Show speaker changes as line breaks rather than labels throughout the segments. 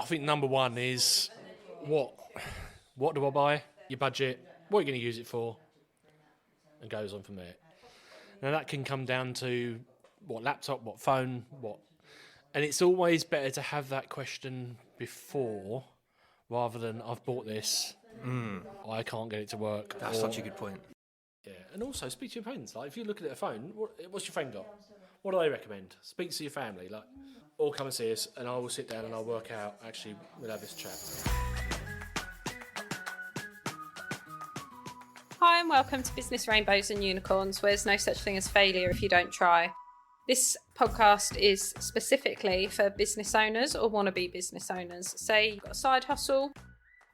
think number one is what do I buy? Your budget, what are you going to use it for, and goes on from there. Now that can come down to what laptop, what phone, what, and it's always better to have that question before rather than I've bought this, I can't get it to work.
That's such a good point.
Yeah, and also speak to your friends. Like if you're looking at a phone, what's your friend got? What do they recommend? Speak to your family, like, or come and see us, and I will sit down and I'll work out. Actually, we'll have this chat.
Hi and welcome to Business Rainbows and Unicorns, where there's no such thing as failure if you don't try. This podcast is specifically for business owners or wannabe business owners. Say you've got a side hustle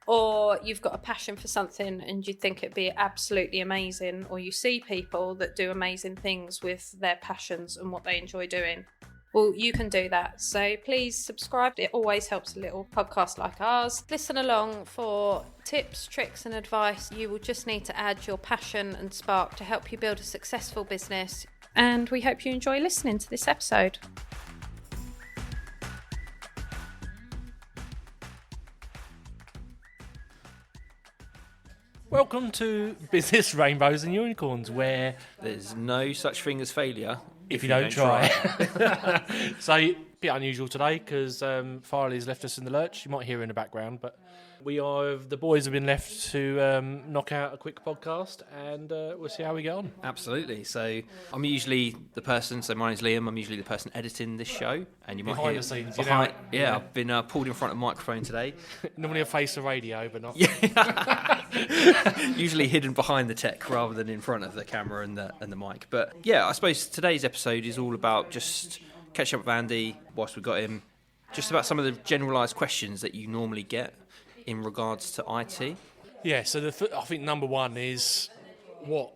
or you've got a passion for something and you think it'd be absolutely amazing, or you see people that do amazing things with their passions and what they enjoy doing. Well, you can do that. So please subscribe. It always helps a little podcast like ours. Listen along for tips, tricks and advice. You will just need to add your passion and spark to help you build a successful business. And we hope you enjoy listening to this episode.
Welcome to Business Rainbows and Unicorns, where
There's no such thing as failure
if you don't try. So, a bit unusual today because Farley's left us in the lurch. You might hear her in the background, but the boys have been left to knock out a quick podcast, and we'll see how we get on.
Absolutely. So I'm usually the person. So my name's Liam. I'm usually the person editing this show, and you might
Behind
hear
the scenes,
I've been pulled in front of a microphone today.
Normally a face of radio, but not.
Usually hidden behind the tech rather than in front of the camera and the mic. But yeah, I suppose today's episode is all about just catching up with Andy whilst we got him, just about some of the generalised questions that you normally get in regards to IT.
Yeah, so I think number one is what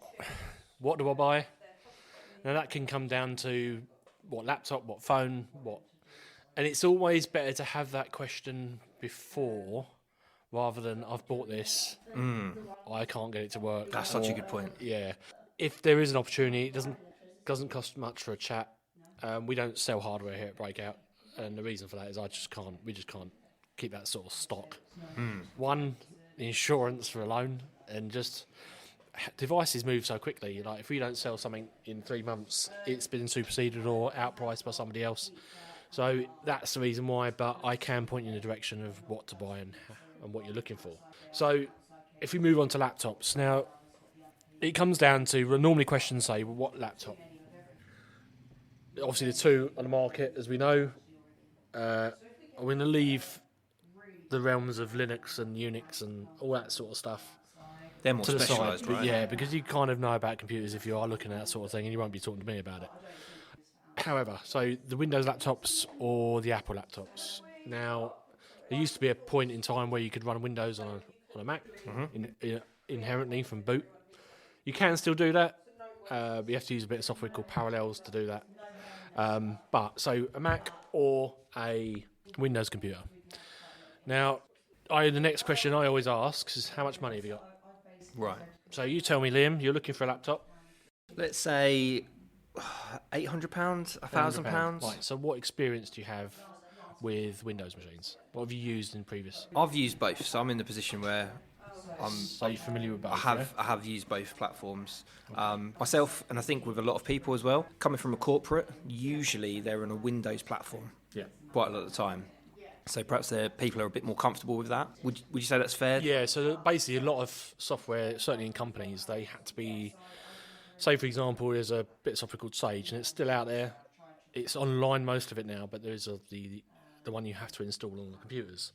do I buy? Now that can come down to what laptop, what phone, what, and it's always better to have that question before rather than I've bought this, I can't get it to work.
That's such a good point.
Yeah, if there is an opportunity, it doesn't cost much for a chat. We don't sell hardware here at Breakout, and the reason for that is we just can't keep that sort of stock. One, the insurance for a loan, and just devices move so quickly. Like if we don't sell something in 3 months, it's been superseded or outpriced by somebody else. So that's the reason why. But I can point you in the direction of what to buy and what you're looking for. So if we move on to laptops now, it comes down to normally questions say, well, what laptop? Obviously, the two on the market, as we know, I'm going to leave the realms of Linux and Unix and all that sort of stuff.
They're more
to the
specialised,
side.
right?
Yeah, because you kind of know about computers if you are looking at that sort of thing, and you won't be talking to me about it. However, so the Windows laptops or the Apple laptops. Now, there used to be a point in time where you could run Windows on a Mac inherently from boot. You can still do that. But you have to use a bit of software called Parallels to do that. But so a Mac or a Windows computer. Now, the next question I always ask is, how much money have you got?
Right.
So you tell me, Liam, you're looking for a laptop.
Let's say £800, £1,000.
Right. So what experience do you have with Windows machines? What have you used in previous?
I've used both, so I'm in the position where
So you're familiar with both?
I have used both platforms myself, and I think with a lot of people as well. Coming from a corporate, usually they're on a Windows platform.
Yeah.
Quite a lot of the time. So perhaps people are a bit more comfortable with that. Would you say that's fair?
Yeah. So basically, a lot of software, certainly in companies, they had to be. Say, for example, there's a bit of software called Sage, and it's still out there. It's online, most of it now, but there is the one you have to install on the computers.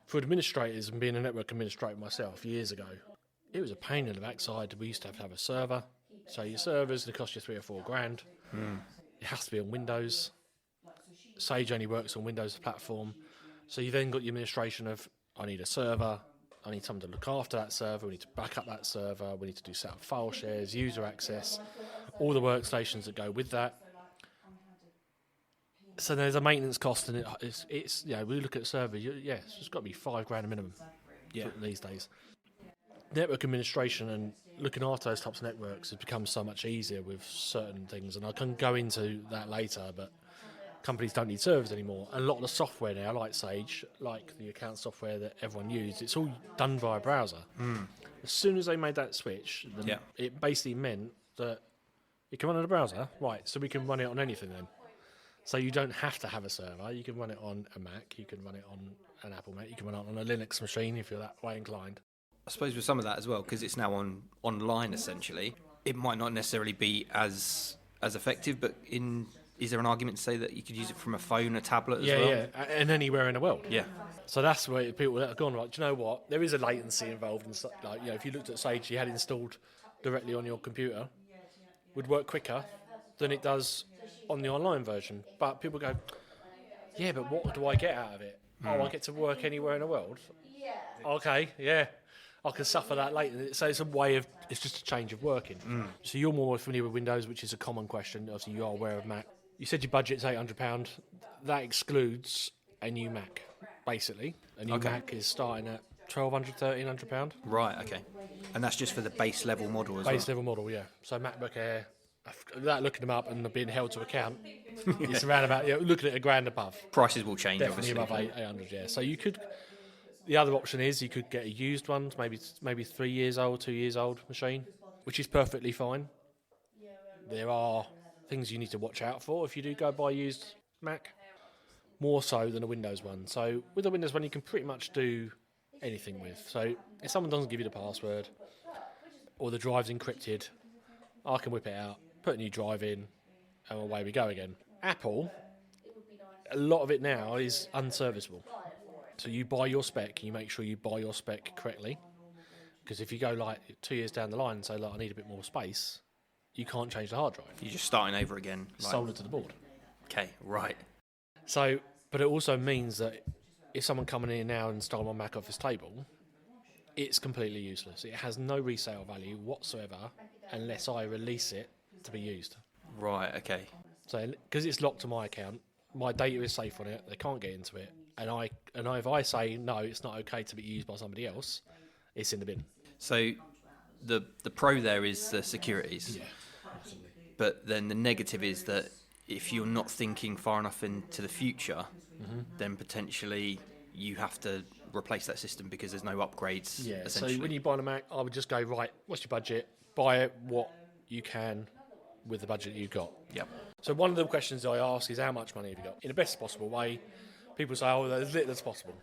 For administrators, and being a network administrator myself years ago, it was a pain in the backside. We used to have a server. So your server's going to cost you $3 or $4 grand. It has to be on Windows. Sage only works on Windows platform. So you then got the administration of, I need a server, I need someone to look after that server, we need to back up that server, we need to do set up file shares, user access, all the workstations that go with that. So there's a maintenance cost, and it's we look at servers. It's got to be $5 grand a minimum. These days. Network administration and looking after those types of networks has become so much easier with certain things, and I can go into that later. But companies don't need servers anymore. And a lot of the software now, like Sage, like the account software that everyone uses, it's all done via browser. As soon as they made that switch, it basically meant that you can run on a browser, right, so we can run it on anything then. So you don't have to have a server. You can run it on a Mac, you can run it on an Apple Mac, you can run it on a Linux machine if you're that way inclined.
I suppose with some of that as well, because it's now online essentially, it might not necessarily be as effective, but is there an argument to say that you could use it from a phone, a tablet as well?
Yeah, and anywhere in the world.
Yeah.
So that's where people that have gone, like, do you know what? There is a latency involved in stuff. Like, if you looked at Sage, you had it installed directly on your computer, would work quicker than it does on the online version. But people go, yeah, but what do I get out of it? Oh, I get to work anywhere in the world. Okay, yeah. I can suffer that later. So it's just a change of working. So you're more familiar with Windows, which is a common question. Obviously, you are aware of Mac. You said your budget's £800. That excludes a new Mac, basically. A new Mac is starting at £1,200, £1,300.
Right, okay. And that's just for the base level model as well?
Base level model, yeah. So MacBook Air, without looking them up and being held to account, it's around about, looking at £1,000 above.
Prices will change,
Definitely
obviously.
above 800, yeah. So you could... The other option is you could get a used one, maybe 3 years old, 2 years old machine, which is perfectly fine. There are things you need to watch out for if you do go buy a used Mac, more so than a Windows one. So with a Windows one, you can pretty much do anything with. So if someone doesn't give you the password or the drive's encrypted, I can whip it out, put a new drive in, and away we go again. Apple, a lot of it now is unserviceable. So you buy your spec, you make sure you buy your spec correctly. Because if you go like 2 years down the line and say, I need a bit more space, you can't change the hard drive.
You're just starting over again.
Soldered to the board.
Okay, right.
So, but it also means that if someone coming in now and stole my Mac off his table, it's completely useless. It has no resale value whatsoever unless I release it to be used.
Right, okay.
So, because it's locked to my account, my data is safe on it, they can't get into it. And if I say, no, it's not okay to be used by somebody else, it's in the bin.
So the pro there is the securities.
Yeah.
But then the negative is that if you're not thinking far enough into the future, then potentially you have to replace that system because there's no upgrades, essentially.
So when you buy a Mac, I would just go, right, what's your budget? Buy it what you can with the budget you've got.
Yep.
So one of the questions I ask is, how much money have you got? In the best possible way, people say, as little as possible.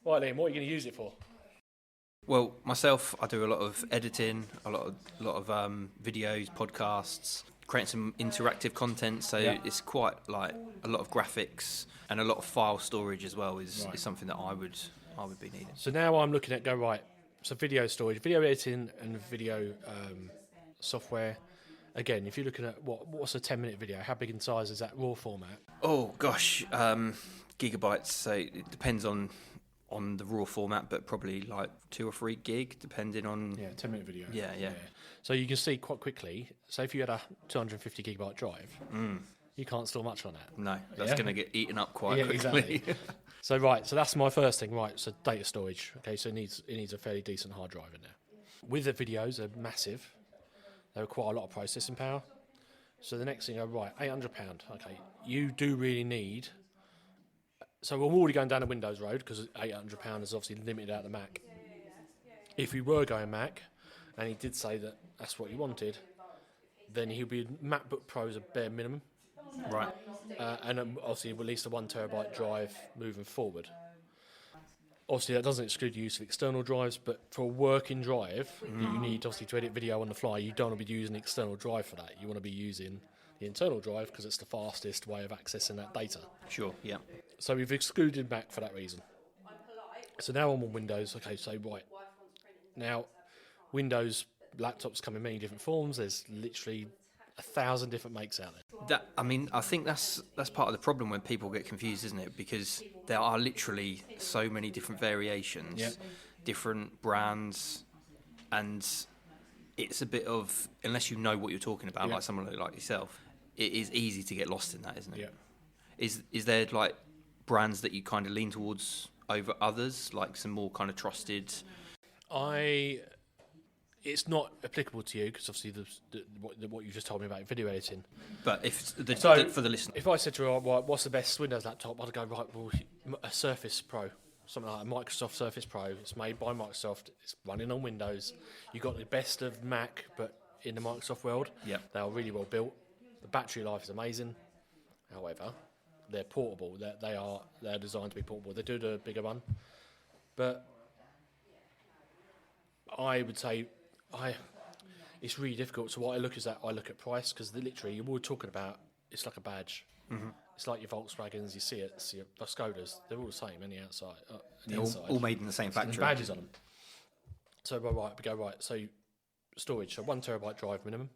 Right then, what are you going to use it for?
Well, myself, I do a lot of editing, a lot of videos, podcasts, creating some interactive content. So it's quite like a lot of graphics and a lot of file storage as well is something that I would be needing.
So now I'm looking at so video storage, video editing, and video software. Again, if you're looking at what's a 10-minute video, how big in size is that raw format?
Oh gosh, gigabytes. So it depends on the raw format, but probably like 2 or 3 gig, depending on
10-minute video.
Yeah.
So you can see quite quickly. So if you had a 250 gigabyte drive, you can't store much on that.
No, that's going to get eaten up quite quickly.
Exactly. So so that's my first thing. Right, so data storage. Okay, so it needs a fairly decent hard drive in there. With the videos, they're massive. They require a lot of processing power. So the next thing, £800. Okay, you do really need. So we're already going down the Windows road because £800 is obviously limited out the Mac. If we were going Mac, and he did say that that's what he wanted, then he'll be MacBook Pro's a bare minimum.
Right.
And obviously release the 1 terabyte drive moving forward. Obviously, that doesn't exclude the use of external drives, but for a working drive that you need, obviously, to edit video on the fly, you don't want to be using an external drive for that. You want to be using the internal drive because it's the fastest way of accessing that data.
Sure, yeah.
So we've excluded Mac for that reason. So now I'm on Windows. Okay, so now Windows laptops come in many different forms. There's literally 1,000 different makes out there.
I think that's part of the problem when people get confused, isn't it? Because there are literally so many different variations, different brands, and it's a bit of, unless you know what you're talking about, like someone like yourself, it is easy to get lost in that, isn't it?
Yeah.
Is there like brands that you kind of lean towards over others, like some more kind of trusted?
it's not applicable to you because obviously what you just told me about video editing.
But if for the listener,
if I said to her, right, what's the best Windows laptop? I'd go, right, well, a Surface Pro, something like a Microsoft Surface Pro. It's made by Microsoft. It's running on Windows. You got the best of Mac, but in the Microsoft world, they are really well built. The battery life is amazing. However, they're portable. They're designed to be portable. They do the bigger one, but I would say it's really difficult. So what I look at price because literally you're all talking about. It's like a badge. Mm-hmm. It's like your Volkswagens. You see your Skodas. They're all the same. Any outside,
all made in the same factory.
And badges on them. So we go right. So storage. So 1 terabyte drive minimum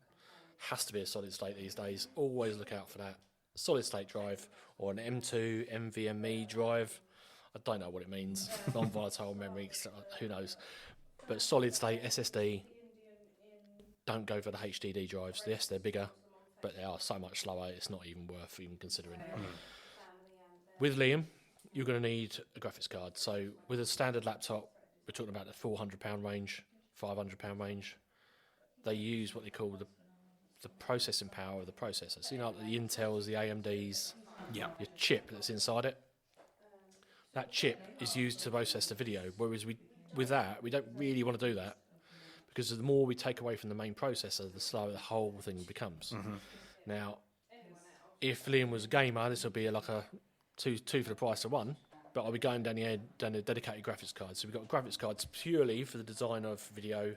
has to be a solid state these days. Always look out for that solid state drive or an M2 NVMe drive. I don't know what it means. Non-volatile memory. Who knows? But solid state SSD. Don't go for the HDD drives. Yes, they're bigger, but they are so much slower. It's not even worth even considering. With Liam, you're going to need a graphics card. So with a standard laptop, we're talking about the £400 range, £500 range. They use what they call the processing power of the processor. So like the Intels, the AMDs, your chip that's inside it. That chip is used to process the video. Whereas with that, we don't really want to do that. Because the more we take away from the main processor, the slower the whole thing becomes. Mm-hmm. Now, if Liam was a gamer, this would be like a two for the price of one. But I'll be going down the dedicated graphics card. So we've got graphics cards purely for the design of video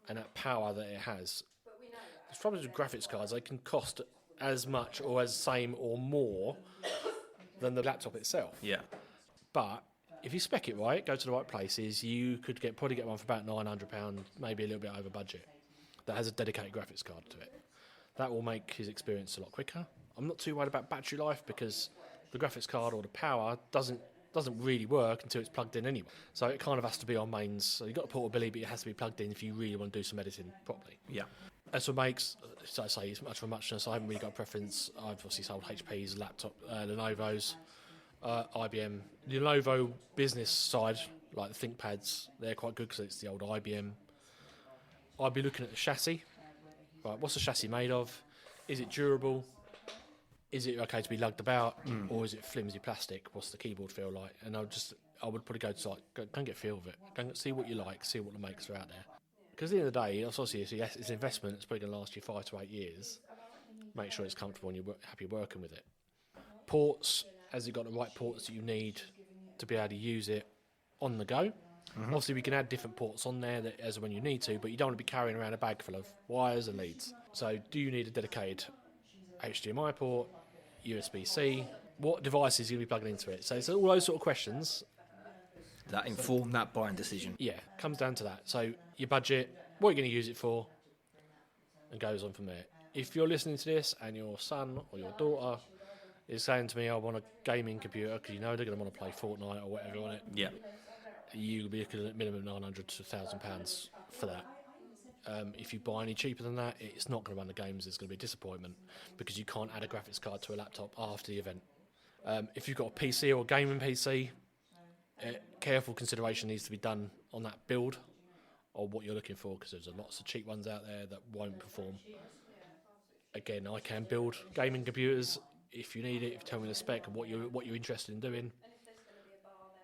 and that power that it has. The problem with graphics cards, they can cost as much or as same or more than the laptop itself.
Yeah.
But if you spec it right, go to the right places, you could probably get one for about £900, maybe a little bit over budget, that has a dedicated graphics card to it. That will make his experience a lot quicker. I'm not too worried about battery life because the graphics card or the power doesn't really work until it's plugged in anyway. So it kind of has to be on mains. So you've got the portability, but it has to be plugged in if you really want to do some editing properly.
Yeah.
That's what makes, so I say, it's much for muchness. I haven't really got a preference. I've obviously sold HPs, laptop, Lenovo's. IBM, the Lenovo business side, like the ThinkPads, they're quite good because it's the old IBM. I'd be looking at the chassis. Right, what's the chassis made of? Is it durable? Is it okay to be lugged about, or is it flimsy plastic? What's the keyboard feel like? And I would probably go to go and get a feel of it. Go and see what you like, see what the makes are out there. Because at the end of the day, it's obviously it's an investment. It's probably going to last you 5 to 8 years. Make sure it's comfortable and you're happy working with it. Ports. Has it got the right ports that you need to be able to use it on the go? Mm-hmm. Obviously, we can add different ports on there as when you need to, but you don't want to be carrying around a bag full of wires and leads. So do you need a dedicated HDMI port, USB-C? What device is going to be plugging into it? So it's all those sort of questions.
That inform that buying decision.
Yeah, comes down to that. So your budget, what you're going to use it for, and goes on from there. If you're listening to this and your son or your daughter is saying to me, I want a gaming computer, because you know they're going to want to play Fortnite or whatever on it.
Yeah.
You'll be looking at minimum £900 to £1,000 for that. If you buy any cheaper than that, it's not going to run the games. It's going to be a disappointment because you can't add a graphics card to a laptop after the event. If you've got a PC or a gaming PC, careful consideration needs to be done on that build or what you're looking for, because there's lots of cheap ones out there that won't perform. Again, I can build gaming computers. If you need it, if you tell me the spec and what you're interested in doing.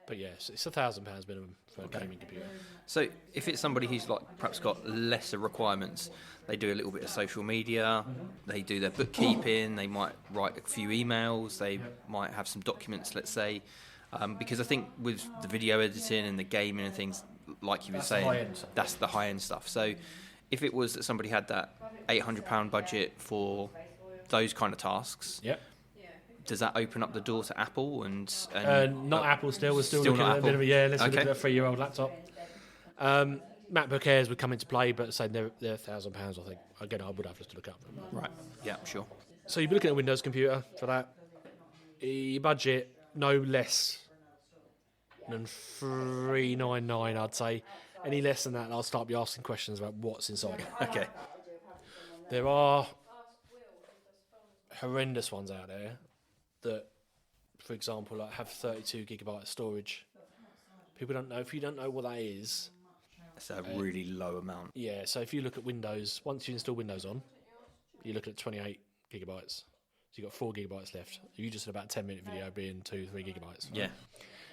But yes, it's £1,000 minimum for a gaming computer.
So if it's somebody who's like perhaps got lesser requirements, they do a little bit of social media, they do their bookkeeping, they might write a few emails, they might have some documents, let's say, because I think with the video editing and the gaming and things, like you were saying, that's the high-end stuff. So if it was that somebody had that £800 budget for those kind of tasks, does that open up the door to Apple and
not Apple still? We're still looking at a bit of let's look at a 3-year-old laptop. MacBook Airs would come into play, but say they're £1,000, I think. Again, I would have to look up.
Right, yeah, sure.
So you'd be looking at a Windows computer for that. Your budget, no less than $399, I'd say. Any less than that, I'll start be asking questions about what's inside.
Okay.
There are horrendous ones out there that, for example, like have 32 gigabyte of storage. People don't know. If you don't know what that is,
It's a really low amount.
Yeah, so if you look at Windows, once you install Windows on, you look at 28 gigabytes. So you've got 4 gigabytes left. You just had about a 10-minute video being 2-3 gigabytes. Right?
Yeah.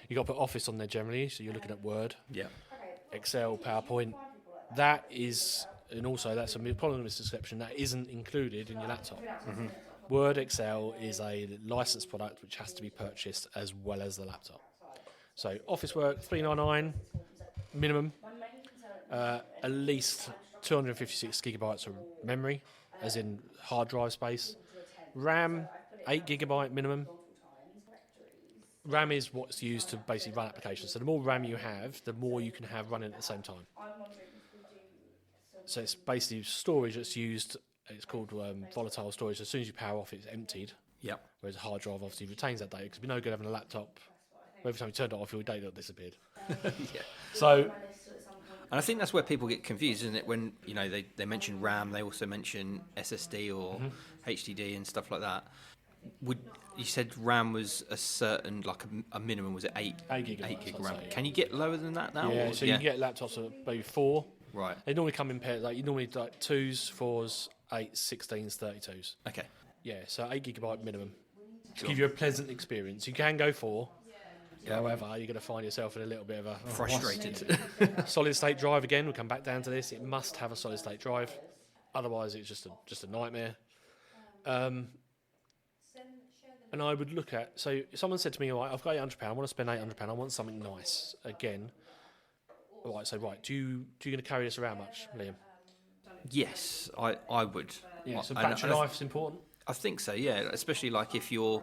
You got to put Office on there generally, so you're looking at Word,
Yeah.
Excel, PowerPoint. That is, and also that's a problem misconception, that isn't included in your laptop. Word, Excel is a licensed product which has to be purchased as well as the laptop. So Office work, $399 minimum, at least 256 gigabytes of memory, as in hard drive space. RAM, 8 gigabyte minimum. RAM is what's used to basically run applications. So the more RAM you have, the more you can have running at the same time. So it's basically storage that's used. It's called volatile storage. As soon as you power off, it's emptied.
Yeah.
Whereas a hard drive obviously retains that data, because it'd be no good having a laptop. Every time you turned it off, your data disappeared.
Yeah.
So
And I think that's where people get confused, isn't it? When they mention RAM, they also mention SSD or HDD and stuff like that. You said RAM was a certain, like a minimum, was it 8
gigabytes,
8 gig
I'd
RAM?
say, yeah.
Can you get lower than that now?
yeah,
or-
so you can get laptops of maybe 4.
Right.
They normally come in pairs. Like you normally like 2s, 4s, 8s, 16s, 32s.
Okay.
Yeah, so 8 gigabyte minimum to give you a pleasant experience. You can go 4. However, you're going to find yourself in a little bit of a
Frustrated.
solid state drive again. We'll come back down to this. It must have a solid state drive, otherwise it's just a nightmare. And I would look at, so if someone said to me, all right, I've got £800, I want to spend £800, I want something nice again. All right, so do you going to carry this around much, Liam?
Yes, I would.
Yeah, so
And
battery life's important.
I think so, yeah. Especially like if you're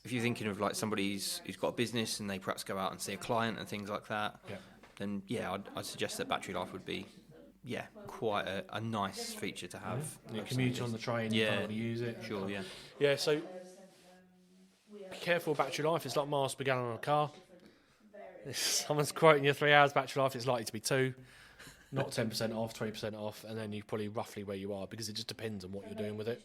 thinking of like somebody who's got a business and they perhaps go out and see a client and things like that,
Yeah.
then yeah, I'd suggest that battery life would be, quite a nice feature to have.
You commute on the train, you can't really use it.
Sure, yeah.
Yeah, so be careful, battery life. It's like miles per gallon on a car. If someone's quoting you 3 hours battery life, it's likely to be 2. Not 10% off, 20% off, and then you're probably roughly where you are, because it just depends on what you're doing with it.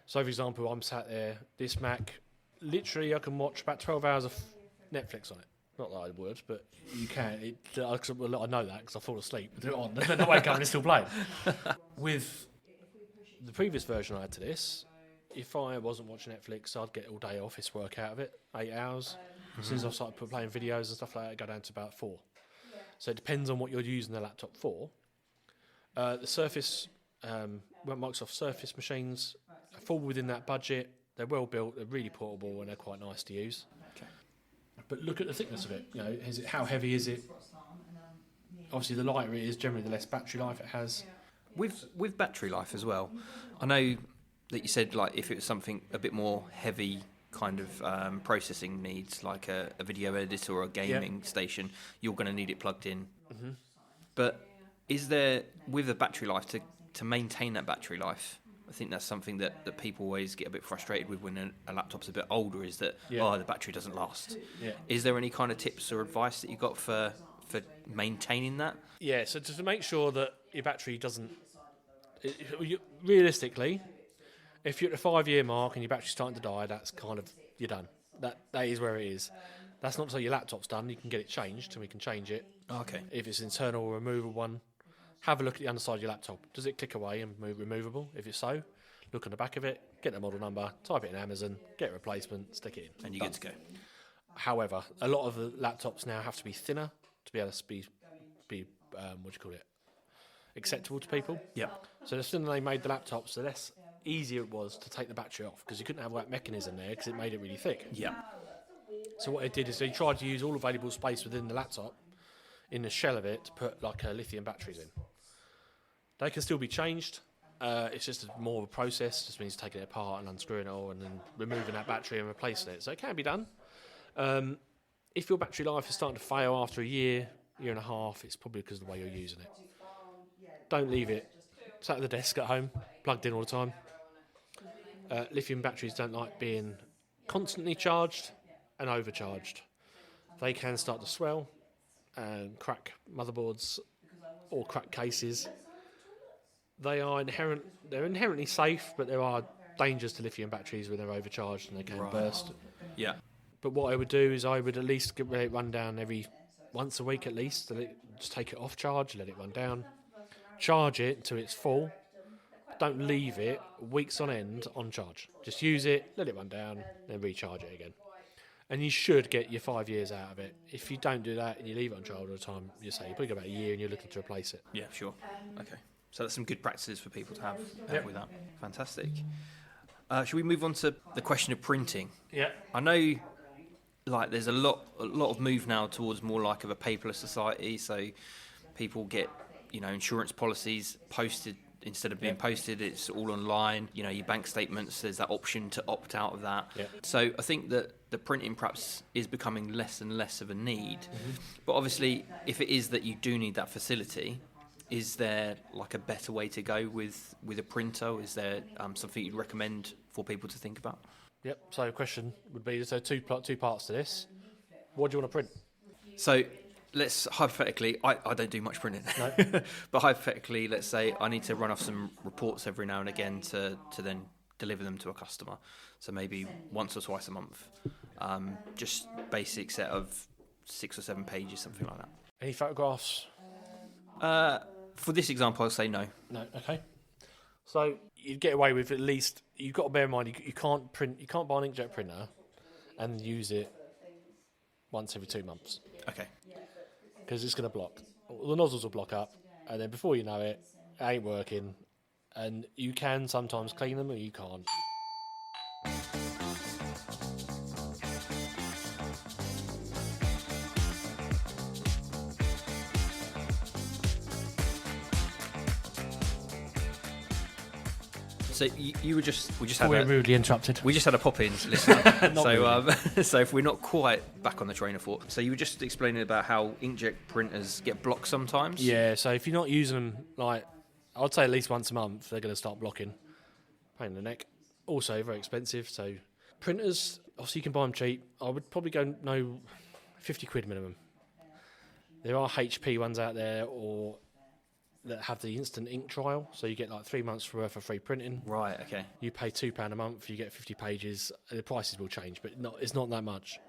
So, for example, I'm sat there, this Mac, literally I can watch about 12 hours of Netflix on it. Not that I would, but you can. I know that because I fall asleep and do it on, and then I wake up and it's still playing. With the previous version I had to this, if I wasn't watching Netflix, I'd get all day office work out of it, 8 hours. As soon as I started playing videos and stuff like that, I go down to about 4. So it depends on what you're using the laptop for. The Surface, Microsoft Surface machines fall within that budget. They're well built, they're really portable, and they're quite nice to use.
Okay.
But look at the thickness of it. How heavy is it? Obviously, the lighter it is, generally the less battery life it has.
With battery life as well, I know that you said like if it was something a bit more heavy kind of processing needs, like a video editor or a gaming station, you're going to need it plugged in.
Mm-hmm.
But is there, with the battery life, to maintain that battery life, I think that's something that people always get a bit frustrated with when a laptop's a bit older, is that, the battery doesn't last.
Yeah.
Is there any kind of tips or advice that you got for maintaining that?
Yeah, so to make sure that your battery doesn't... realistically, if you're at the 5-year mark and your battery's starting to die, that's kind of, you're done. That is where it is. That's not to say your laptop's done. You can get it changed and we can change it.
Okay.
If it's internal or removable one, have a look at the underside of your laptop. Does it click away and move removable? If it's so, look on the back of it, get the model number, type it in Amazon, get a replacement, stick it in.
And you're good to go.
However, a lot of the laptops now have to be thinner to be able to be acceptable to people.
Yeah.
So the sooner they made the laptops, the less easier it was to take the battery off, because you couldn't have that mechanism there because it made it really thick.
Yeah.
So what they did is they tried to use all available space within the laptop, in the shell of it, to put like lithium batteries in. They can still be changed. It's just more of a process. Just means taking it apart and unscrewing it all and then removing that battery and replacing it. So it can be done. If your battery life is starting to fail after a year and a half, it's probably because of the way you're using it. Don't leave it sat at the desk at home, plugged in all the time. Lithium batteries don't like being constantly charged and overcharged. They can start to swell and crack motherboards or crack cases. They're inherently safe, but there are dangers to lithium batteries when they're overcharged and they can burst.
Yeah.
But what I would do is I would at least let it run down every once a week at least. Just take it off charge, let it run down, charge it till it's full. Don't leave it weeks on end on charge. Just use it, let it run down, then recharge it again. And you should get your 5 years out of it. If you don't do that and you leave it on charge all the time, you say you probably go about a year and you're looking to replace it.
Yeah, sure. Okay. So that's some good practices for people to have with that. Fantastic. Should we move on to the question of printing?
Yeah.
I know, like, there's a lot of move now towards more like of a paperless society. So people get, insurance policies posted. Instead of being posted, it's all online. Your bank statements, there's that option to opt out of that.
Yep.
So I think that the printing perhaps is becoming less and less of a need. But obviously, if it is that you do need that facility, is there like a better way to go with a printer? Is there something you'd recommend for people to think about?
Yep. So the question would be, so two parts to this. What do you want to print?
So let's hypothetically, I don't do much printing,
No.
but hypothetically, let's say I need to run off some reports every now and again to then deliver them to a customer. So maybe once or twice a month, just basic set of 6 or 7 pages, something like that.
Any photographs?
For this example, I'll say no.
No. Okay. So you'd get away with at least. You've got to bear in mind you can't print. You can't buy an inkjet printer and use it once every 2 months.
Okay.
Because it's going to block. The nozzles will block up, and then before you know it, it ain't working. And you can sometimes clean them, or you can't.
So we just had
We're rudely interrupted.
We just had a pop-in listener. So if we're not quite back on the train of thought. So you were just explaining about how inkjet printers get blocked sometimes?
Yeah, so if you're not using them, like, I'd say at least once a month, they're going to start blocking. Pain in the neck. Also, very expensive. So printers, obviously you can buy them cheap. I would probably go, 50 quid minimum. There are HP ones out there, or that have the instant ink trial, so you get like 3 months worth of free printing.
Right, okay.
You pay £2 a month, you get 50 pages. The prices will change, but it's not that much.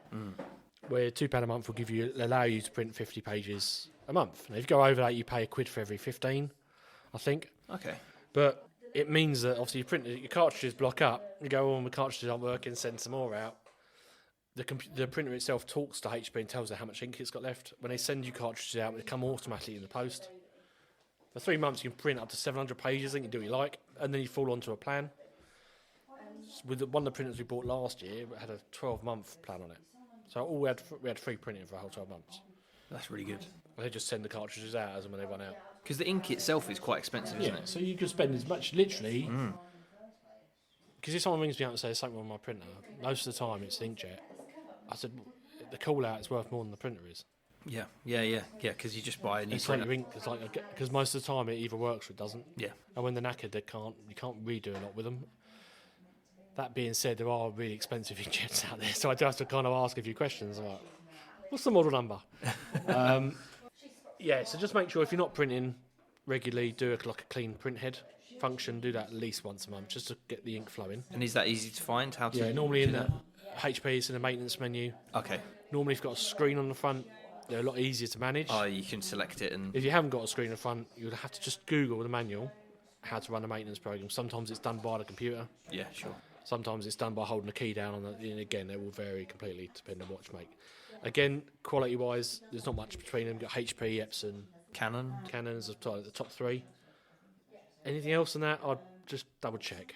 Where £2 a month will allow you to print 50 pages a month. Now, if you go over that, you pay £1 for every 15, I think.
Okay.
But it means that obviously your cartridges block up. You go, the cartridges aren't working, send some more out. The printer itself talks to HP and tells her how much ink it's got left. When they send you cartridges out, they come automatically in the post. For 3 months, you can print up to 700 pages, and you do what you like, and then you fall onto a plan. With one of the printers we bought last year, it had a 12-month plan on it. So we had free printing for a whole 12 months.
That's really good.
They just send the cartridges out as and when they run out.
Because the ink itself is quite expensive, isn't it?
So you can spend as much, literally. Because if someone rings me up and says something on my printer, most of the time it's inkjet. I said, the call out is worth more than the printer is.
Yeah, because you just buy a new
It's like
printer.
your ink, because most of the time it either works or it doesn't.
Yeah.
And when they're knackered, you can't redo a lot with them. That being said, there are really expensive inkjets out there, so I do have to kind of ask a few questions. Like, what's the model number? So just make sure if you're not printing regularly, do a clean print head function. Do that at least once a month, just to get the ink flowing.
And is that easy to find? How to?
Yeah, normally
do
in
that?
the HP, it's in the maintenance menu.
Okay.
Normally, if you've got a screen on the front, they're a lot easier to manage.
Oh, you can select it and.
If you haven't got a screen in front, you'll have to just Google the manual, how to run a maintenance program. Sometimes it's done by the computer.
Yeah, sure.
Sometimes it's done by holding the key down on it. And again, they will vary completely depending on what you make. Again, quality-wise, there's not much between them. You've got HP, Epson, Canon's the top 3. Anything else than that, I'd just double-check.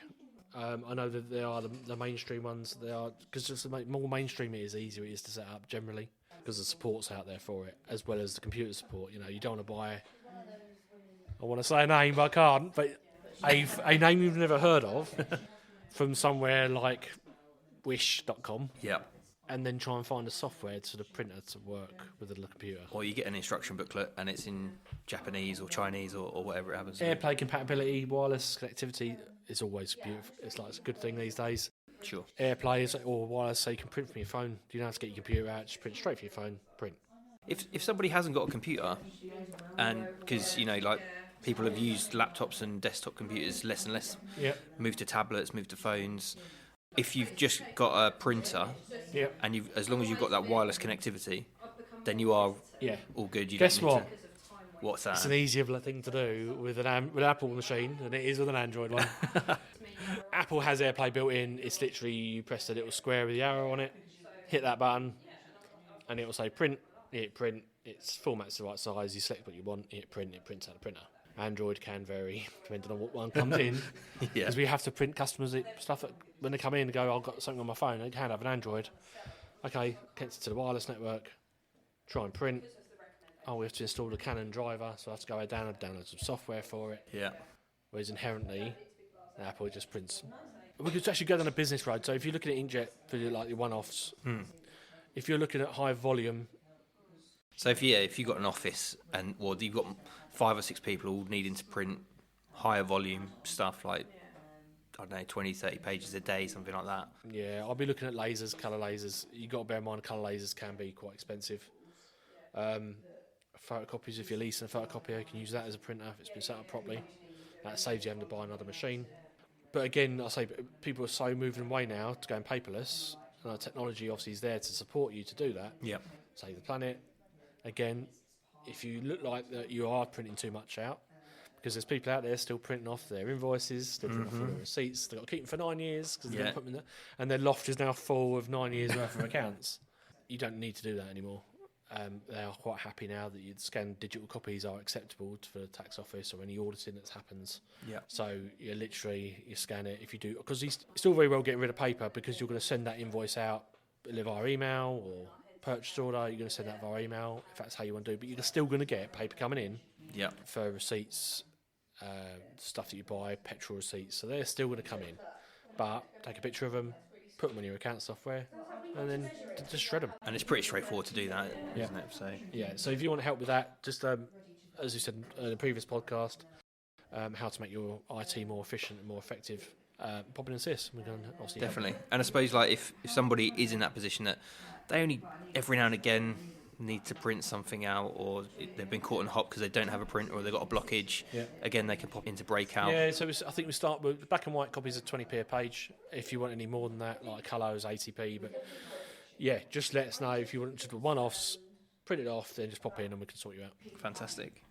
I know that they are the mainstream ones. They are, because just the more mainstream it is, the easier it is to set up generally, because the support's out there for it, as well as the computer support. You don't want to buy. I want to say a name, but I can't. But a name you've never heard of from somewhere like Wish.com.
Yeah.
And then try and find the software to the printer to work with the computer.
Or you get an instruction booklet and it's in Japanese or Chinese or whatever it happens to be.
AirPlay compatibility, wireless connectivity is always beautiful. It's a good thing these days.
Sure.
AirPlay or wireless, so you can print from your phone. You don't have to get your computer out, just print straight from your phone, print.
If somebody hasn't got a computer, and because people have used laptops and desktop computers less and less, move to tablets, move to phones. If you've just got a printer, and as long as you've got that wireless connectivity, then you are
Yeah.
all good. You
Guess
don't need
what?
to. What's
It's an
that?
easier thing to do with an Apple machine than it is with an Android one. Apple has AirPlay built in. It's literally you press the little square with the arrow on it, hit that button, and it will say print. You hit print. It's format's the right size. You select what you want. You hit print. It prints out the printer. Android can vary depending on what one comes in.
Yeah.
Because we have to print customers stuff when they come in and go, I've got something on my phone. They can have an Android. Okay, connect it to the wireless network. Try and print. Oh, we have to install the Canon driver, so I have to go down and download some software for it.
Yeah.
Whereas inherently, Apple just prints. We could actually go down a business road. So if you're looking at inkjet for like your one-offs, if you're looking at high volume,
So if you've got an office and you've got 5 or 6 people all needing to print higher volume stuff like, I don't know, 20, 30 pages a day, something like that.
yeah, I'll be looking at lasers, colour lasers. You've got to bear in mind colour lasers can be quite expensive. Photocopies, if you're leasing a photocopier, you can use that as a printer if it's been set up properly. That saves you having to buy another machine. But again, I say people are so moving away now to going paperless, and our technology obviously is there to support you to do that.
Yep.
Save the planet. Again, if you look like that you are printing too much out, because there's people out there still printing off their invoices, still printing off their receipts. They've got to keep them for 9 years because they don't put them in there, and their loft is now full of 9 years worth of accounts. You don't need to do that anymore. They are quite happy now that you scan digital copies are acceptable for the tax office or any auditing that happens.
Yeah.
So you scan it if you do, because it's still very well getting rid of paper because you're going to send that invoice out via email or purchase order. You're going to send that via email if that's how you want to do. But you're still going to get paper coming in.
Yeah.
For receipts, stuff that you buy, petrol receipts. So they're still going to come in. But take a picture of them, put them on your account software, and then just shred them.
And it's pretty straightforward to do that, isn't it? So
Yeah, so if you want help with that, just as you said in the previous podcast, how to make your IT more efficient and more effective, pop in and assist. We're going to obviously
definitely. And I suppose like if somebody is in that position that they only every now and again need to print something out, or they've been caught on hop because they don't have a printer or they've got a blockage, again they can pop into Breakout.
Yeah, so I think we start with black and white copies of 20p a page. If you want any more than that, like colour is 80p, but yeah, just let us know if you want just one-offs, print it off, then just pop in and we can sort you out.
Fantastic.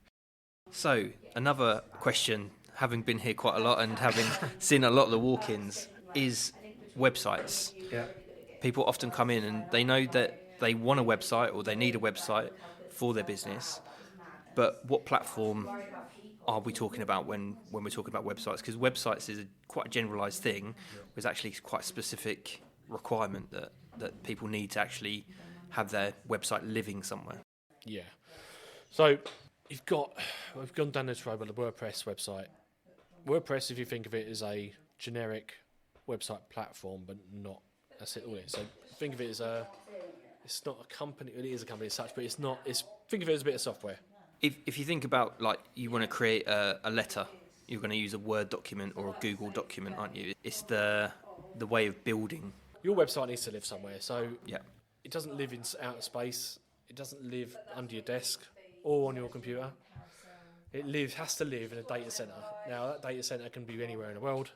So another question, having been here quite a lot and having seen a lot of the walk-ins, is websites.
Yeah.
People often come in and they know that they want a website or they need a website for their business, but what platform are we talking about when we're talking about websites? Because websites is quite a generalised thing. There's actually quite a specific requirement that people need to actually have their website living somewhere.
Yeah. So we've gone down this road with the WordPress website. WordPress, if you think of it as a generic website platform, but not that's it all it is. So think of it as it's not a company. It is a company as such, but it's not. Think of it as a bit of software.
If you think about like you want to create a letter, you're going to use a Word document or a Google document, aren't you? It's the way of building.
Your website needs to live somewhere. So
Yeah.
it doesn't live in outer space. It doesn't live under your desk or on your computer. It has to live in a data center. Now that data center can be anywhere in the world.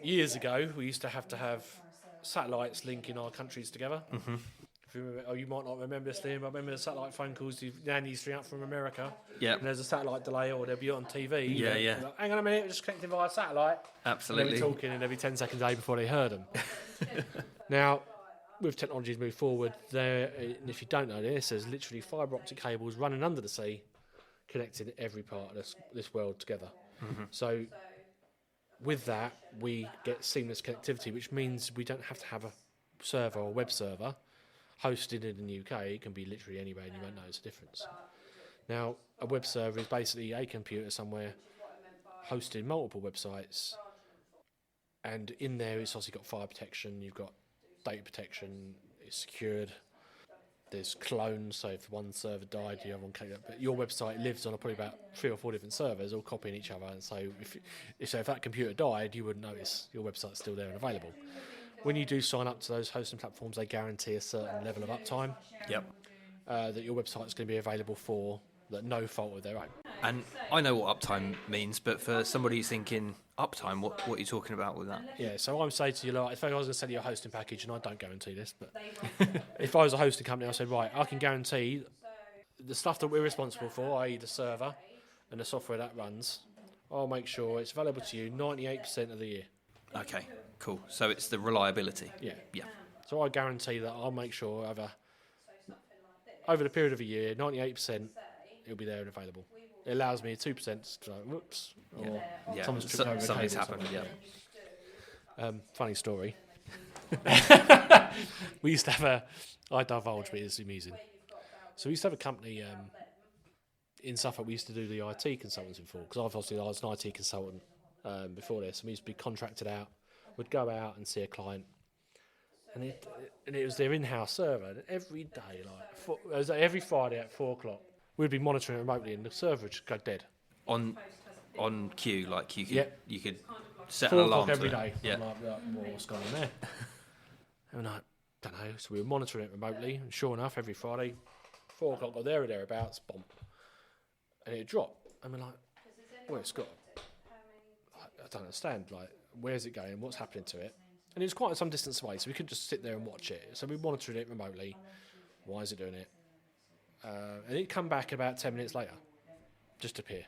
Years ago, we used to have satellites linking our countries together. Mm-hmm. If you remember, you might not remember this, Liam. I remember the satellite phone calls you nannies string up from America.
Yeah.
And there's a satellite delay, or they'll be on TV.
Yeah.
Like, hang on a minute, we're just connecting via satellite.
Absolutely.
And they'll be talking, and every 10 seconds a day before they heard them. Now, with technology's moved forward, and if you don't know this, there's literally fibre optic cables running under the sea, connecting every part of this world together. Mm-hmm. So, with that, we get seamless connectivity, which means we don't have to have a server or web server hosted in the UK. It can be literally anywhere, and you won't notice a difference. Now, a web server is basically a computer somewhere hosting multiple websites, and in there it's obviously got fire protection, you've got data protection, it's secured. There's clones, so if one server died, the other one came up. But your website lives on probably about 3 or 4 different servers, all copying each other. And so if that computer died, you wouldn't notice your website's still there and available. When you do sign up to those hosting platforms, they guarantee a certain level of uptime.
Yep.
That your website's going to be available for, that no fault of their own.
And I know what uptime means, but for somebody who's thinking uptime, what are you talking about with that?
Yeah, so I would say to you, like, if I was going to sell you a hosting package, and I don't guarantee this, but if I was a hosting company, I said, right, I can guarantee the stuff that we're responsible for, i.e. the server and the software that runs, I'll make sure it's available to you 98% of the year.
Okay, cool. So it's the reliability.
Yeah.
Yeah.
So I guarantee that I'll make sure over the period of a year, 98% it'll be there and available. It allows me 2% to whoops, or
Yeah.
someone's tripped over a
Something's
cable or
happened.
something.
Yeah.
Funny story. We used to have I divulge, but it's amusing. So we used to have a company in Suffolk we used to do the IT consultancy for, because obviously I was an IT consultant before this, and we used to be contracted out. We'd go out and see a client, and it was their in-house server. And every day, it was every Friday at 4:00, we'd be monitoring it remotely, and the server would just go dead.
On cue, like you could
Yep.
you could set
4
an alarm
o'clock every
to it.
day.
Yeah.
I'm like, well, what's going on there? And I don't know. So we were monitoring it remotely, and sure enough, every Friday, 4:00 got there or thereabouts, bomb, and it dropped. And we're like, well, it's got. I don't understand. Like, where's it going? What's happening to it? And it was quite some distance away, so we couldn't just sit there and watch it. So we monitored it remotely. Why is it doing it? And it come back about 10 minutes later, just appear.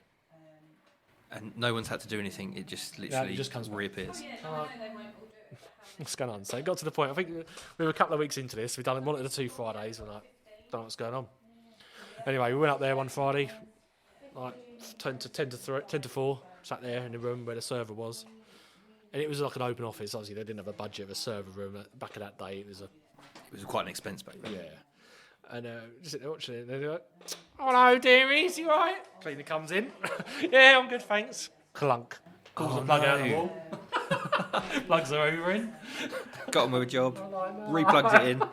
And no one's had to do anything. It just literally
just comes back.
reappears.
What's going on? So it got to the point, I think we were a couple of weeks into this, we'd done one of the 2 Fridays, and I don't know what's going on. Anyway, we went up there one Friday, like 10 to 4, sat there in the room where the server was. And it was like an open office, obviously they didn't have a budget of a server room back in that day. It was
quite an expense back then.
yeah. And just sitting there watching it, and they're like, "Oh no, dearie, is you right?" Cleaner comes in. "Yeah, I'm good, thanks." Clunk. Pulls the plug out of the wall. Plugs are over in.
Got him with a job. Replugs it in.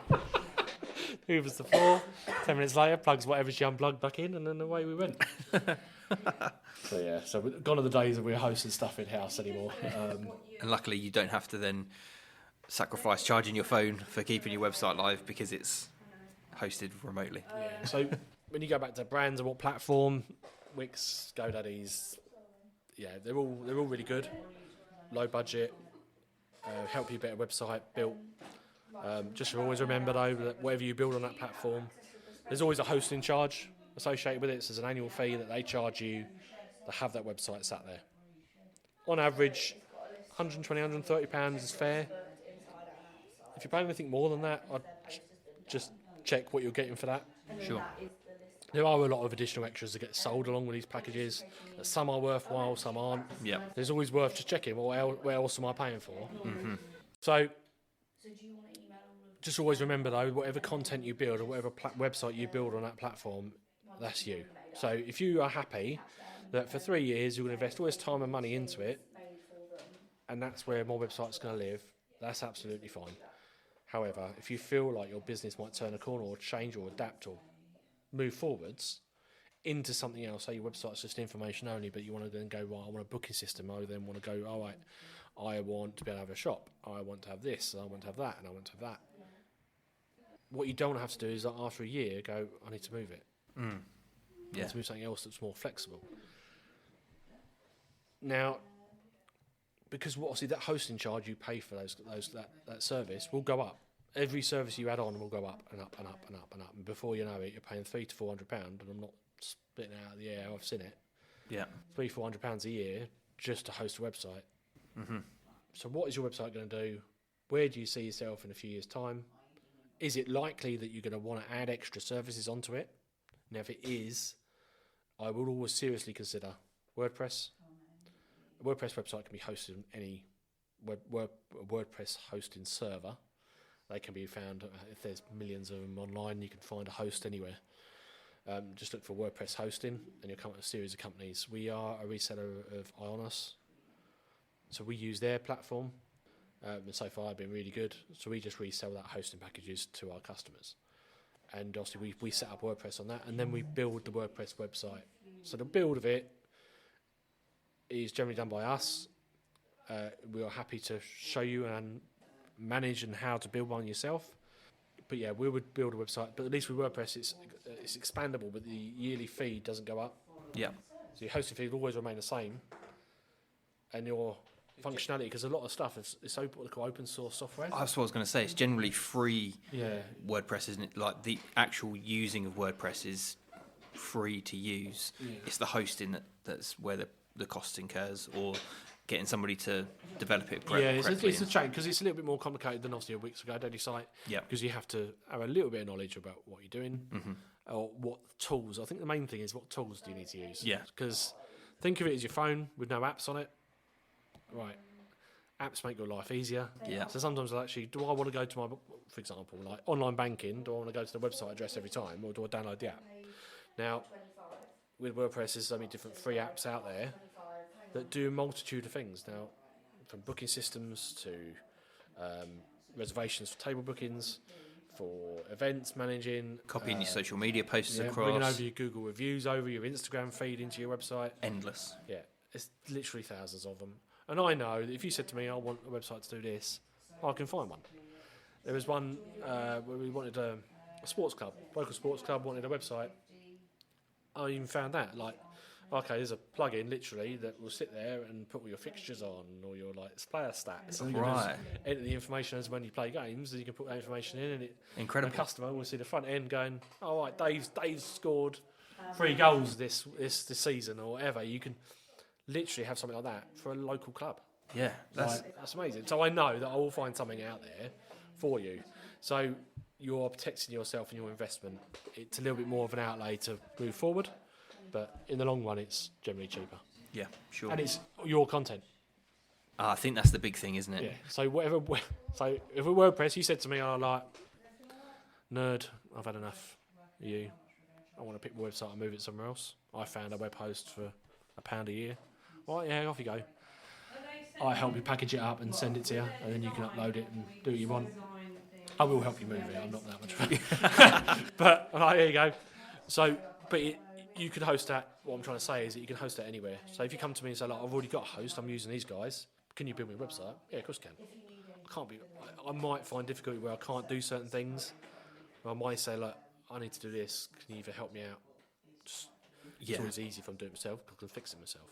Hoovers the floor. 10 minutes later, plugs whatever she unplugged back in, and then away we went. So yeah, so gone are the days that we're hosting stuff in-house anymore.
And luckily you don't have to then sacrifice charging your phone for keeping your website live because it's hosted remotely.
Yeah. So when you go back to brands and what platform, Wix, GoDaddy's, yeah, they're all really good. Low budget, help you get a website built. Just always remember though that whatever you build on that platform, there's always a hosting charge associated with it. So there's an annual fee that they charge you to have that website sat there. On average, £120, £130 is fair. If you're paying anything more than that, I'd just check what you're getting for that.
Sure.
There are a lot of additional extras that get sold along with these packages. Some are worthwhile, some aren't.
Yeah.
There's always worth just checking, well, what else am I paying for? Mm-hmm. So just always remember, though, whatever content you build or whatever website you build on that platform, that's you. So if you are happy that for 3 years you're going to invest all this time and money into it, and that's where my website's going to live, that's absolutely fine. However, if you feel like your business might turn a corner or change or adapt or move forwards into something else, say your website's just information only, but you want to then go, right, I want a booking system, I then want to go, all right, I want to be able to have a shop, I want to have this, I want to have that, and I want to have that. What you don't have to do is, like, after a year, go, I need to move it.
Yeah.
I need to move something else that's more flexible. Now, because obviously that hosting charge you pay for that service will go up. Every service you add on will go up and up and up and up and up. And before you know it, you're paying £300 to £400, and I'm not spitting it out of the air, I've seen it.
Yeah.
£300-400 a year just to host a website.
Mm-hmm.
So what is your website going to do? Where do you see yourself in a few years' time? Is it likely that you're going to want to add extra services onto it? Now, if it is, I would always seriously consider WordPress. A WordPress website can be hosted on any WordPress hosting server. They can be found, if there's millions of them online, you can find a host anywhere. Just look for WordPress hosting, and you'll come up with a series of companies. We are a reseller of Ionos, so we use their platform. And so far, I've been really good. So we just resell that hosting packages to our customers. And obviously, we set up WordPress on that, and then we build the WordPress website. So the build of it is generally done by us. We are happy to show you and manage and how to build one yourself. But yeah, we would build a website. But at least with WordPress, it's expandable, but the yearly fee doesn't go up.
Yeah.
So your hosting fee will always remain the same, and your functionality, because a lot of stuff is what they call open source software.
That's what I was going to say. It's generally free.
Yeah.
WordPress, isn't it? Like the actual using of WordPress is free to use.
Yeah.
It's the hosting that's where the cost incurs, or getting somebody to develop it correctly.
It's a change because it's a little bit more complicated than obviously a Wix or GoDaddy site.
Yeah.
Because you have to have a little bit of knowledge about what you're doing, or what tools. I think the main thing is what tools do you need to use.
Yeah.
Because think of it as your phone with no apps on it. Right. Apps make your life easier.
Yeah.
So sometimes do I want to go to my, for example, like online banking, do I want to go to the website address every time, or do I download the app? Now, with WordPress, there's so many different free apps out there that do a multitude of things. Now, from booking systems to reservations for table bookings, for events managing,
Copying your social media posts across.
bringing over your Google reviews over your Instagram feed into your website.
Endless.
Yeah, it's literally thousands of them. And I know that if you said to me, I want a website to do this, I can find one. There was one where we wanted a sports club, local sports club wanted a website. I even found that, like, okay, there's a plugin literally that will sit there and put all your fixtures on, or your like player stats. And you can just enter the information as when you play games, and you can put that information in, and
Incredible.
the customer will see the front end going, "Oh, right, Dave's scored 3 goals this season or whatever." You can literally have something like that for a local club.
Yeah, that's
Amazing. So I know that I will find something out there for you. So you're protecting yourself and your investment. It's a little bit more of an outlay to move forward, but in the long run, it's generally cheaper.
yeah, sure.
And it's your content.
I think that's the big thing, isn't it?
Yeah. So whatever. So if with WordPress, you said to me, "I'm like, nerd, I've had enough of you. I want to pick my website and move it somewhere else. I found a web host for £1 a year. Right, yeah, off you go. I help you package it up and send it to you, and then you can upload it and do what you want. I will help you move it. I'm not that much fun. But here you go. So, but you could host that. What I'm trying to say is that you can host that anywhere. So if you come to me and say, like, I've already got a host, I'm using these guys. Can you build me a website? Yeah, of course I can. I can't be. I might find difficulty where I can't do certain things. I might say, like, I need to do this. Can you either help me out? It's always easy if I'm doing it myself because I can fix it myself.